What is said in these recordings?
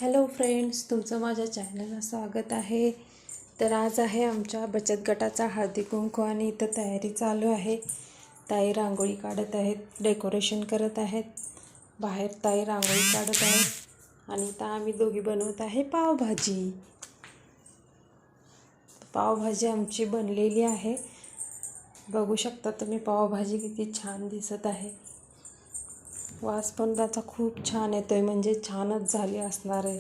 Hello friends, तुमचं माझ्या चॅनलला स्वागत आहे. तर आज आहे आमच्या बचत गटाचा हळदी कुंकू आणि इथं तयारी चालू आहे. ताई रांगोळी काढत आहेत, डेकोरेशन करत आहेत. बाहेर ताई रांगोळी काढत आहेत आणि इथं आम्ही दोघी बनवत आहे पावभाजी. पावभाजी आमची बनलेली आहे. बघू शकता तुम्ही, पावभाजी किती छान दिसत आहे. वास पण त्याचा खूप छान येतोय, म्हणजे छानच झाली असणार आहे.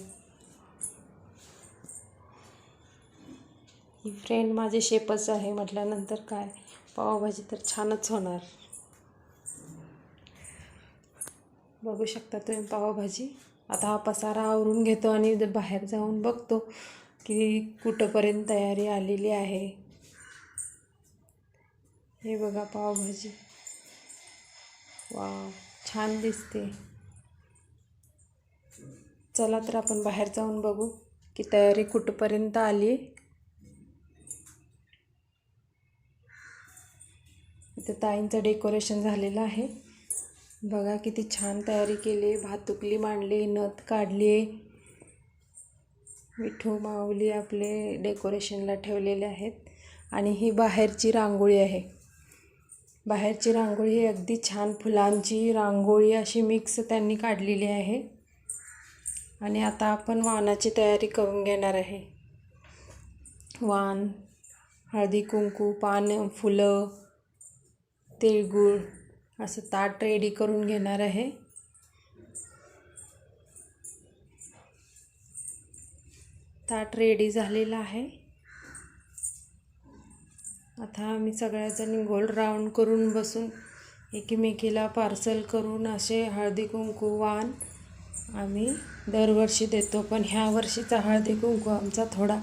ही फ्रेंड माझे शेफच आहे म्हटल्यानंतर काय, पावभाजी तर छानच होणार. बघू शकता तुम्ही पावभाजी. आता हा पसारा आवरून घेतो आणि बाहेर जाऊन बघतो की कुठंपर्यंत तयारी आलेली आहे. हे बघा पावभाजी, वाव, छान दिसते. चला तर आपण बाहेर जाऊन बघू की तयारी कुठंपर्यंत आली. इथं ताईंचं डेकोरेशन झालेलं आहे. बघा किती छान तयारी केली. भातुकली मांडली, नथ काढली, विठू माऊली आपले डेकोरेशनला ठेवलेले आहेत. आणि ही बाहेरची रांगोळी आहे. बाहेरची रांगोळी ही अगदी छान फुलांची रांगोळी अशी मिक्स त्यांनी काढलेली आहे. आणि आता आपण वाणाची तयारी करून घेणार आहे. वाण, हळदी कुंकू, पानं, फुलं, तिळगुळ असं ताट रेडी करून घेणार आहे. ताट रेडी झालेलं आहे. आता आम्ही सगळ्याजणी गोल राऊंड करून बसून एकमेकीला पार्सल करून असे हळदी कुंकू वाण आम्ही दरवर्षी देतो. पण ह्या वर्षीचा हळदी कुंकू आमचा थोडा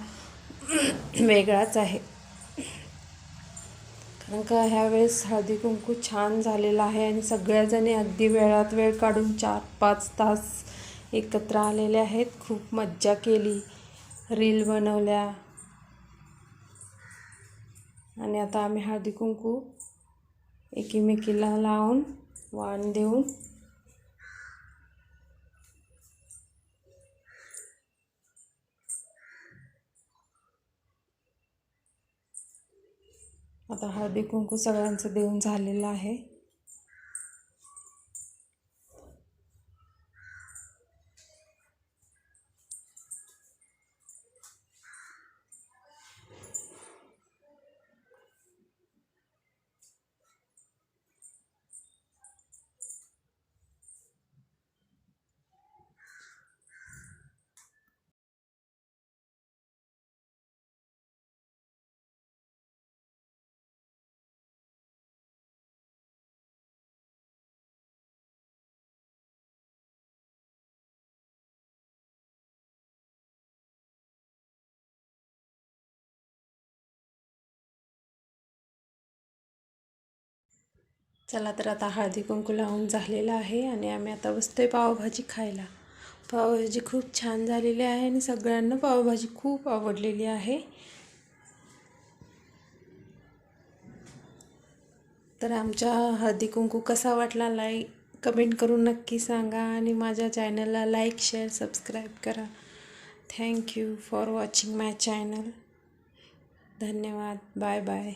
वेगळाच आहे, कारण का ह्यावेळेस हळदी कुंकू छान झालेला आहे आणि सगळ्याजणी अगदी वेळात वेळ काढून 4-5 तास एकत्र आलेले आहेत. खूप मज्जा केली, रील बनवल्या. आणि आता आम्ही हळदी कुंकू एकमेकीला लावून वाण देऊन आता हळदी कुंकू सगळ्यांचं देऊन झालेलं आहे. चला तर आता हळदी कुंकू लावून झालेलं आहे आणि आम्ही आता बसतोय पावभाजी खायला. पावभाजी खूप छान झालेली आहे आणि सगळ्यांना पावभाजी खूप आवडलेली आहे. तर आमच्या हळदी कुंकू कसा वाटला कमेंट करून नक्की सांगा आणि माझ्या चॅनलला लाईक, शेअर, सबस्क्राईब करा. Thank you for watching my channel. धन्यवाद. Bye bye.